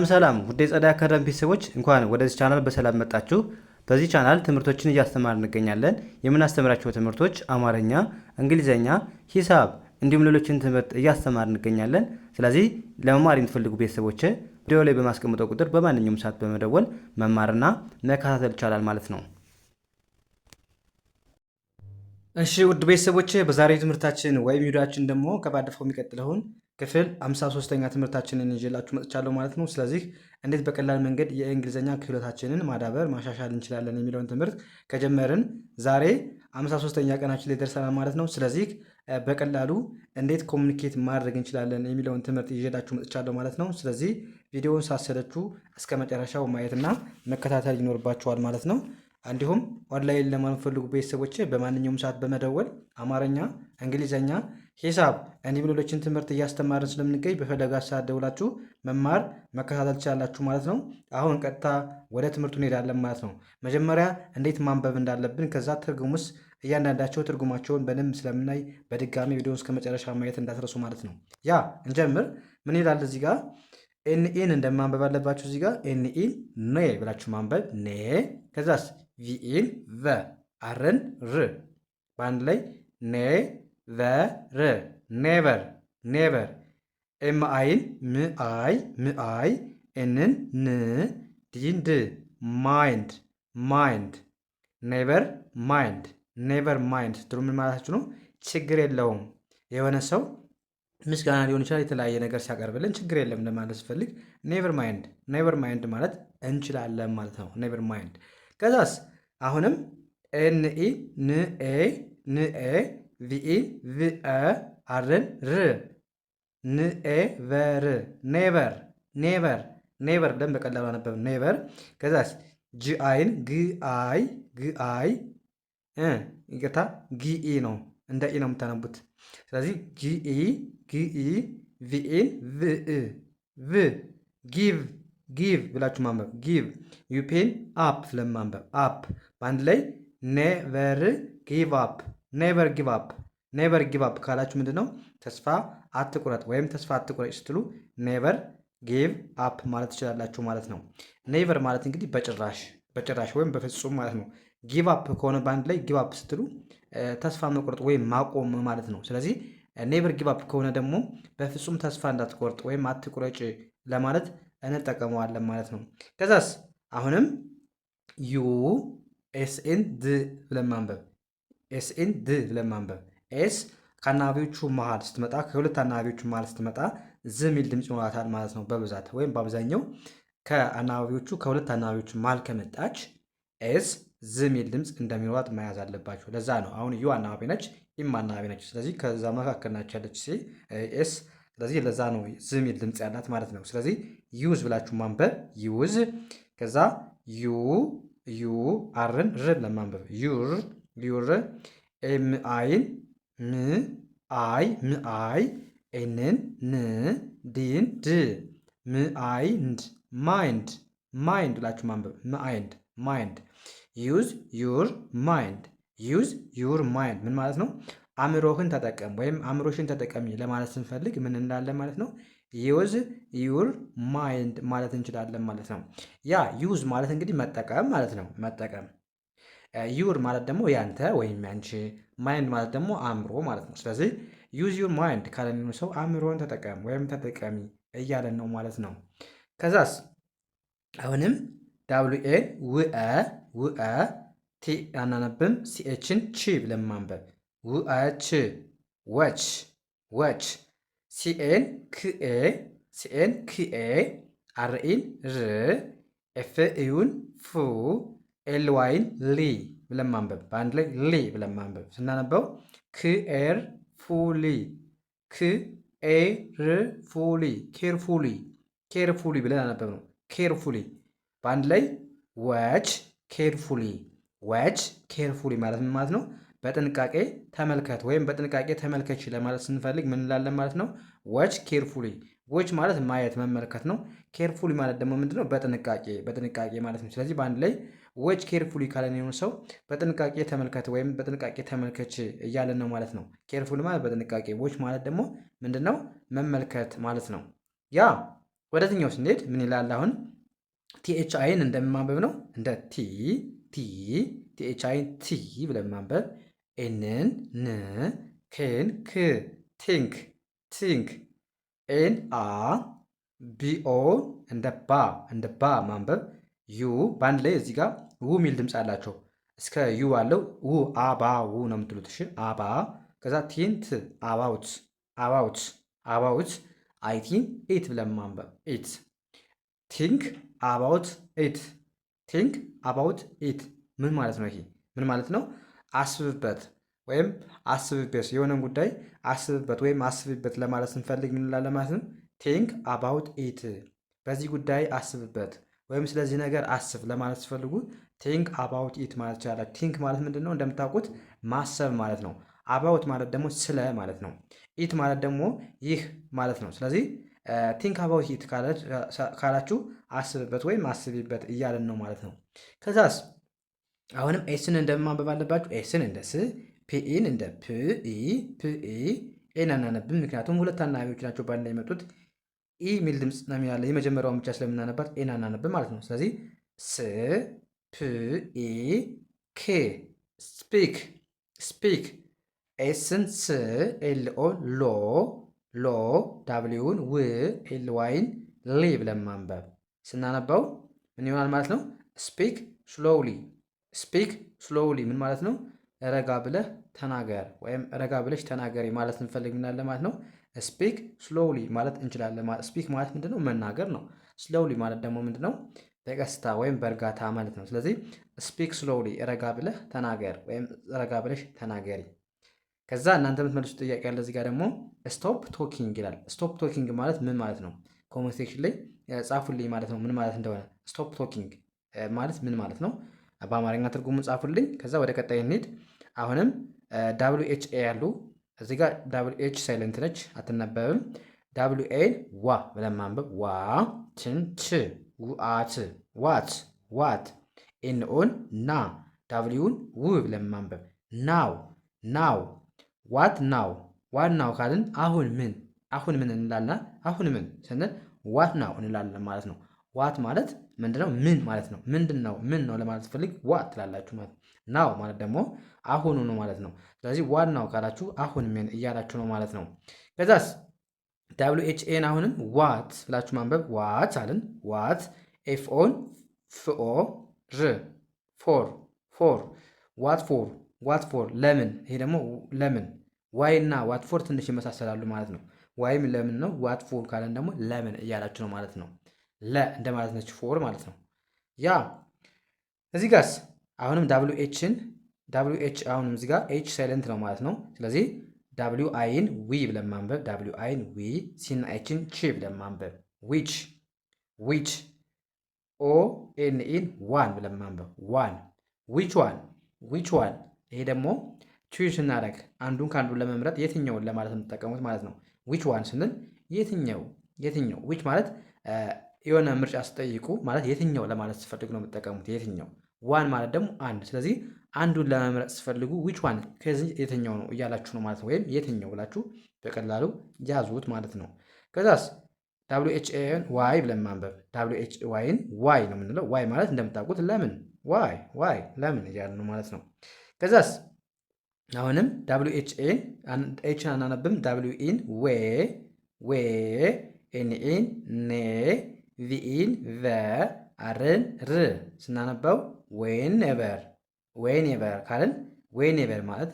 ሰላም ውድ የጸደይ አካዳሚ ቤተሰቦች እንኳን ወደዚህ ቻናል በሰላም መጣችሁ። በዚህ ቻናል ትምህርቶችን እያስተማርን እንገኛለን። የምናስተምራቸው ትምህርቶች አማርኛ፣ እንግሊዘኛ፣ ሂሳብ እንዲሁም ሌሎችን ትምህርት እያስተማርን እንገኛለን። ስለዚህ ለመማር የምትፈልጉ ቤተሰቦች ቪዲዮ ላይ በማስቀምጠው ቁጥር በማንኛውም ሰዓት በመደወል መማርና መከታተል ይቻላል ማለት ነው። እሺ ውድ ቤተሰቦች በዛሬው ትምህርታችን ወይም ቪዲዮአችን ደግሞ ከባለፈው የሚቀጥለውን ክፍል 53ኛ ትምህርታችንን ይዤላችሁ መጥቻለሁ ማለት ነው። ስለዚህ እንዴት በቀላል መንገድ የእንግሊዘኛ ክህሎታችንን ማዳበር ማሻሻል እንችላለን የሚለውን ትምህርት ከጀመርን ዛሬ 53ኛ ቀናችን ላይ ደርሰናል ማለት ነው። ስለዚህ በቀላሉ እንዴት ኮሚኒኬት ማድረግ እንችላለን የሚለውን ትምህርት ይዤላችሁ መጥቻለሁ ማለት ነው። ስለዚህ ቪዲዮውን ሳሰለችሁ እስከ መጨረሻው ማየትና መከታተል ይኖርባችኋል ማለት ነው። እንዲሁም ኦንላይን ለማንፈልጉ ቤተሰቦች በማንኛውም ሰዓት በመደወል አማርኛ፣ እንግሊዘኛ፣ ሂሳብ እንዲሁም ሌሎችን ትምህርት እያስተማርን ስለምንገኝ በፈለጋችሁ ሰዓት ደውላችሁ መማር መከታተል ትችላላችሁ ማለት ነው። አሁን ቀጥታ ወደ ትምህርቱ እንሄዳለን ማለት ነው። መጀመሪያ እንዴት ማንበብ እንዳለብን ከዛ ትርጉሙስ እያንዳንዳቸው ትርጉማቸውን በደንብ ስለምናይ በድጋሚ ቪዲዮውን እስከ መጨረሻ ማየት እንዳትረሱ ማለት ነው። ያ እንጀምር። ምን ይላል እዚህ ጋር? ኤንኢን እንደማንበብ አለባችሁ። እዚህ ጋር ኤንኢን ኔ ብላችሁ ማንበብ ኔ። ከዛስ ቪኢን ቨ፣ አርን ር፣ በአንድ ላይ ኔ ቨር፣ ኔቨር ኔቨር። ኤምአይን ምአይ ምአይ፣ ኤንን ን፣ ዲን ድ፣ ማይንድ ማይንድ። ኔቨር ማይንድ ኔቨር ማይንድ ስትሉ ምን ማለታችሁ ነው? ችግር የለውም። የሆነ ሰው ምስጋና ሊሆን ይችላል የተለያየ ነገር ሲያቀርብልን ችግር የለም ለማለት ስፈልግ ኔቨር ማይንድ ማለት እንችላለን ማለት ነው። ኔቨር ማይንድ። ከዛስ አሁንም ኤንኢ ንኤ ንኤ፣ ቪኢ ቪአ፣ አርን ር፣ ንኤ ቨር፣ ኔቨር ኔቨር ኔቨር። ደም በቀላሉ አነበብ ኔቨር። ከዛስ ጂአይን ግአይ ግአይ፣ ይቅርታ ጊኢ ነው እንደ ኢ ነው የምታነቡት። ስለዚህ ጊኢ ግኢ፣ ቪኢን ቭእ ቭ፣ ጊቭ ጊቭ ብላችሁ ማንበብ ጊቭ። ዩፔን አፕ ለማንበብ አፕ፣ በአንድ ላይ ኔቨር ጊቭ አፕ ኔቨር ጊቭ አፕ። ኔቨር ጊቭ አፕ ካላችሁ ምንድን ነው? ተስፋ አትቁረጥ ወይም ተስፋ አትቁረጥ ስትሉ ኔቨር ጊቭ አፕ ማለት ትችላላችሁ ማለት ነው። ኔቨር ማለት እንግዲህ በጭራሽ ወይም በፍጹም ማለት ነው። ጊቭ አፕ ከሆነ በአንድ ላይ ጊቭ አፕ ስትሉ ተስፋ መቁረጥ ወይም ማቆም ማለት ነው። ስለዚህ ኔቨር ጊቭ አፕ ከሆነ ደግሞ በፍጹም ተስፋ እንዳትቆርጥ ወይም አትቁረጭ ለማለት እንጠቀመዋለን ማለት ነው። ከዛስ አሁንም ዩ ኤስኤን ድ ብለን ማንበብ ኤስኤን ድ ብለን ማንበብ። ኤስ ከአናባቢዎቹ መሃል ስትመጣ ከሁለት አናባቢዎቹ መሃል ስትመጣ ዝ ሚል ድምፅ ይኖራታል ማለት ነው። በብዛት ወይም በአብዛኛው ከአናባቢዎቹ ከሁለት አናባቢዎቹ መሃል ከመጣች ኤስ ዝ ሚል ድምፅ እንደሚኖራት መያዝ አለባቸው። ለዛ ነው አሁን ዩ አናባቢ ነች፣ ኢም አናባቢ ነች። ስለዚህ ከዛ መካከል ናቸው ያለች ኤስ። ስለዚህ ለዛ ነው ዝ ሚል ድምፅ ያላት ማለት ነው። ስለዚህ ዩዝ ብላችሁ ማንበብ ዩዝ። ከዛ ዩ ዩ፣ አርን ር ለማንበብ ዩር ዩር። ኤምአይን ም አይ ምአይ፣ ኤንን ን፣ ዲን ድ፣ ምአይንድ ማይንድ ማይንድ ብላችሁ ማንበብ ማይንድ ማይንድ። ዩዝ ዩር ማይንድ ዩዝ ዩር ማይንድ ምን ማለት ነው? አእምሮህን ተጠቀም ወይም አእምሮሽን ተጠቀሚ ለማለት ስንፈልግ ምን እንላለን ማለት ነው? ዩዝ ዩር ማይንድ ማለት እንችላለን ማለት ነው። ያ ዩዝ ማለት እንግዲህ መጠቀም ማለት ነው። መጠቀም። ዩር ማለት ደግሞ ያንተ ወይም ያንቺ፣ ማይንድ ማለት ደግሞ አእምሮ ማለት ነው። ስለዚህ ዩዝ ዩር ማይንድ ካለን ሰው አእምሮን ተጠቀም ወይም ተጠቀሚ እያለን ነው ማለት ነው። ከዛስ አሁንም ዳብሊኤን ውአ ውአ፣ ቲ አናነብም፣ ሲኤችን ቺ ብለን ማንበብ ውአች ወች ወች። ሲኤን ክኤ ሲኤን ክኤ፣ አርኢን ር፣ ኤፍዩን ፉ፣ ኤልዋይን ሊ ብለን ማንበብ በአንድ ላይ ሊ ብለን ማንበብ። ስናነበው ክኤር ፉሊ ክኤር ፉሊ ኬርፉሊ ኬርፉሊ ብለን አነበብ ነው። ኬርፉሊ በአንድ ላይ ወች ኬርፉሊ ወች ኬርፉሊ ማለት ምን ማለት ነው? በጥንቃቄ ተመልከት ወይም በጥንቃቄ ተመልከች ለማለት ስንፈልግ ምን እንላለን ማለት ነው? ወች ኬርፉሊ። ዎች ማለት ማየት መመልከት ነው። ኬርፉሊ ማለት ደግሞ ምንድነው? በጥንቃቄ ማለት ነው። ስለዚህ በአንድ ላይ ዎች ኬርፉሊ ካለን የሆነ ሰው በጥንቃቄ ተመልከት ወይም በጥንቃቄ ተመልከች እያለን ነው ማለት ነው። ኬርፉሊ ማለት በጥንቃቄ፣ ዎች ማለት ደግሞ ምንድነው? መመልከት ማለት ነው። ያ ወደዚህኛው ስንሄድ ምን ይላል? አሁን ቲኤች አይን እንደማንበብ ነው። እንደ ቲ ቲኤች አይን ቲ ብለን ማንበብ፣ ኤንን ን፣ ኬን ክ፣ ቲንክ ቲንክ፣ ኤን አ፣ ቢኦ እንደ ባ ማንበብ፣ ዩ በአንድ ላይ እዚህ ጋር ው የሚል ድምፅ አላቸው። እስከ ዩ አለው ው አባ ው ነው የምትሉት። እሺ አባ፣ ከዛ ቲንት አባውት አባውት አባውት፣ አይቲን ኢት ብለን ማንበብ ኢት፣ ቲንክ አባውት ኢት ቲንክ አባውት ኢት። ምን ማለት ነው? ይሄ ምን ማለት ነው? አስብበት ወይም አስብበት፣ የሆነን ጉዳይ አስብበት ወይም አስብበት ለማለት ስንፈልግ ምን እንላለን ማለት ነው? ቲንክ አባውት ኢት፣ በዚህ ጉዳይ አስብበት ወይም ስለዚህ ነገር አስብ ለማለት ሲፈልጉ ቲንክ አባውት ኢት ማለት ይቻላል። ቲንክ ማለት ምንድን ነው? እንደምታውቁት ማሰብ ማለት ነው። አባውት ማለት ደግሞ ስለ ማለት ነው። ኢት ማለት ደግሞ ይህ ማለት ነው። ስለዚህ ቲንክ አባውት ኢት ካላችሁ አስብበት ወይም አስቢበት እያለን ነው ማለት ነው። ከዛስ አሁንም ኤስን እንደማንበብ አለባችሁ። ኤስን እንደ ስ፣ ፒኢን እንደ ፕኢ ፕኢ፣ ኤን አናነብም ምክንያቱም ሁለት አናባቢዎች ናቸው በአንድ ላይ የመጡት። ኢ ሚል ድምፅ ነው ያለ የመጀመሪያውን ብቻ ስለምናነባት ኤን አናነብም ማለት ነው። ስለዚህ ስ ፕኢ ክ ስፒክ ስፒክ፣ ኤስን ስ፣ ኤልኦ ሎ ሎ፣ ዳብሊውን ው፣ ኤልዋይን ሊ ብለን ማንበብ። ስናነባው ምን ይሆናል ማለት ነው? ስፒክ ስሎውሊ ስፒክ ስሎውሊ ምን ማለት ነው? ረጋ ብለህ ተናገር ወይም ረጋ ብለሽ ተናገሪ ማለት እንፈልግ ምናለ ማለት ነው። ስፒክ ስሎውሊ ማለት እንችላለን። ስፒክ ማለት ምንድነው? መናገር ነው። ስሎውሊ ማለት ደግሞ ምንድነው? በቀስታ ወይም በእርጋታ ማለት ነው። ስለዚህ ስፒክ ስሎውሊ ረጋ ብለህ ተናገር ወይም ረጋ ብለሽ ተናገሪ። ከዛ እናንተ የምትመልሱት ጥያቄ ያለ እዚህ ጋር ደግሞ ስቶፕ ቶኪንግ ይላል። ስቶፕ ቶኪንግ ማለት ምን ማለት ነው? ኮሜንት ሴክሽን ላይ ጻፉልኝ ማለት ነው ምን ማለት እንደሆነ። ስቶፕ ቶኪንግ ማለት ምን ማለት ነው? በአማርኛ ትርጉሙን ጻፉልኝ። ከዛ ወደ ቀጣይ እንሂድ። አሁንም ዳብሊው ኤች ኤ ያሉ እዚህ ጋር ዳብሊው ኤች ሳይለንት ነች አትነበብም። ዳብሊው ኤን ዋ ብለን ማንበብ ዋ፣ ችን ች፣ ውአት ዋት ዋት፣ ኤን ኦን ና፣ ዳብሊውን ው ብለን ማንበብ ናው ናው፣ ዋት ናው ዋት ናው ካልን አሁን ምን እንላልና አሁን ምን ስንል ዋት ናው እንላለን ማለት ነው። ዋት ማለት ምንድነው? ምን ማለት ነው። ምንድነው? ምን ነው ለማለት ፈልግ ዋት ትላላችሁ ማለት ነው። ናው ማለት ደግሞ አሁኑ ነው ማለት ነው። ስለዚህ ዋት ናው ካላችሁ አሁን ምን እያላችሁ ነው ማለት ነው። ከዛስ ዳብሊው ኤች ኤን አሁንም ዋት ብላችሁ ማንበብ ዋት አልን። ዋት ኤፍ ኦን ፍኦ ር ፎር ፎር፣ ዋት ፎር ዋት ፎር ለምን። ይሄ ደግሞ ለምን ዋይ እና ዋት ፎር ትንሽ ይመሳሰላሉ ማለት ነው። ዋይም ለምን ነው። ዋት ፎር ካለን ደግሞ ለምን እያላችሁ ነው ማለት ነው። ለ እንደማለት ነች ፎር ማለት ነው። ያ እዚህ ጋርስ አሁንም ዳብሊው ኤች አሁንም እዚህ ጋር ኤች ሳይለንት ነው ማለት ነው። ስለዚህ ዳብሊው አይን ዊ ብለን ማንበብ ዳብሊው አይን ዊ፣ ሲና ኤችን ቺ ብለን ማንበብ ዊች ዊች፣ ኦ ኤን ኢን ዋን ብለን ማንበብ ዋን፣ ዊች ዋን። ይሄ ደግሞ ቹዝ ስናደርግ አንዱን ከአንዱ ለመምረጥ የትኛውን ለማለት የምትጠቀሙት ማለት ነው። ዊች ዋን ስንል የትኛው ዊች ማለት የሆነ ምርጫ ስጠይቁ ማለት የትኛው ለማለት ስፈልግ ነው የምትጠቀሙት የትኛው። ዋን ማለት ደግሞ አንድ። ስለዚህ አንዱን ለመምረጥ ስፈልጉ ዊች ዋን ከዚህ የትኛው ነው እያላችሁ ነው ማለት ነው። ወይም የትኛው ብላችሁ በቀላሉ ያዙት ማለት ነው። ከዛስ ዳብሊው ኤች ኤን ዋይ ብለን ማንበብ ዳብሊው ኤች ዋይን ዋይ ነው የምንለው። ዋይ ማለት እንደምታውቁት ለምን ዋይ ለምን እያለ ነው ማለት ነው። ከዛስ አሁንም ዳብሊው ኤች ኤን ኤችን አናነብም። ዳብሊው ኢን ዌ ኤን ኢን ኔ ቪኢን ቨ አርን ር ስናነባው ዌንኤቨር ካልን ዌንኤቨር ማለት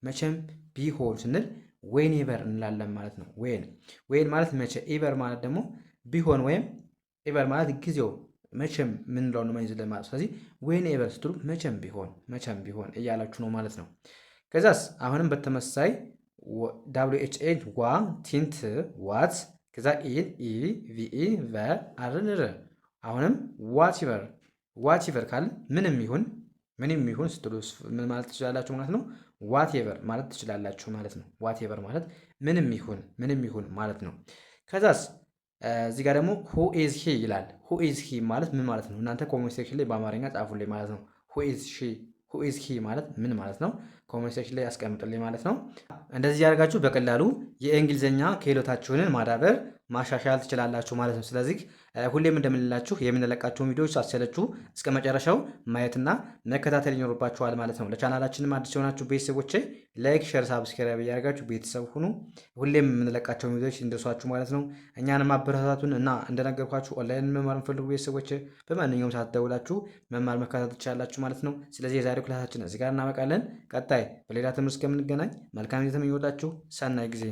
መቼም ቢሆን ስንል ዌንኤቨር እንላለን ማለት ነው። ዌን ማለት መቼ፣ ኤቨር ማለት ደግሞ ቢሆን ወይም ኤቨር ማለት ጊዜው መቼም ምንለው ነው ማይዝለ ማለት። ስለዚህ ዌንኤቨር ስትሉ መቼም ቢሆን እያላችሁ ነው ማለት ነው። ከዛስ አሁንም በተመሳሳይ ዳብሊው ኤች ኤን ዋ ቲንት ዋት፣ ከዛ ኢን ኢ ቪኢ ቨ አርን ር። አሁንም ዋትኤቨር ካል ምንም ይሁን ስትሉ ምን ማለት ትችላላችሁ ማለት ነው። ዋትኤቨር ማለት ትችላላችሁ ማለት ነው። ዋትኤቨር ማለት ምንም ይሁን ማለት ነው። ከዛስ እዚህ ጋር ደግሞ ሁ ኢዝ ሂ ይላል። ሁ ኢዝ ሂ ማለት ምን ማለት ነው? እናንተ ኮሜንት ሴክሽን ላይ በአማርኛ ጻፉልኝ ማለት ነው። ሁ ኢዝ ሂ ማለት ምን ማለት ነው? ኮሜንት ሴክሽን ላይ ያስቀምጡልኝ ማለት ነው። እንደዚህ ያደርጋችሁ በቀላሉ የእንግሊዝኛ ክህሎታችሁን ማዳበር ማሻሻል ትችላላችሁ ማለት ነው። ስለዚህ ሁሌም እንደምንላችሁ የምንለቃቸውን ቪዲዮዎች ሳትሰለቹ እስከ መጨረሻው ማየትና መከታተል ይኖርባችኋል ማለት ነው። ለቻናላችንም አዲስ የሆናችሁ ቤተሰቦቼ ላይክ፣ ሼር፣ ሳብስክራይብ እያደረጋችሁ ቤተሰብ ሁኑ። ሁሌም የምንለቃቸውን ቪዲዮዎች እንደሷችሁ ማለት ነው። እኛንም አበረታቱን እና እንደነገርኳችሁ ኦንላይን መማር የምፈልጉ ቤተሰቦች በማንኛውም ሰዓት ደውላችሁ መማር መከታተል ትችላላችሁ ማለት ነው። ስለዚህ የዛሬው ክላሳችን እዚህ ጋር እናበቃለን። ቀጣይ በሌላ ትምህርት እስከምንገናኝ መልካም ጊዜ ተመኘሁላችሁ። ሰናይ ጊዜ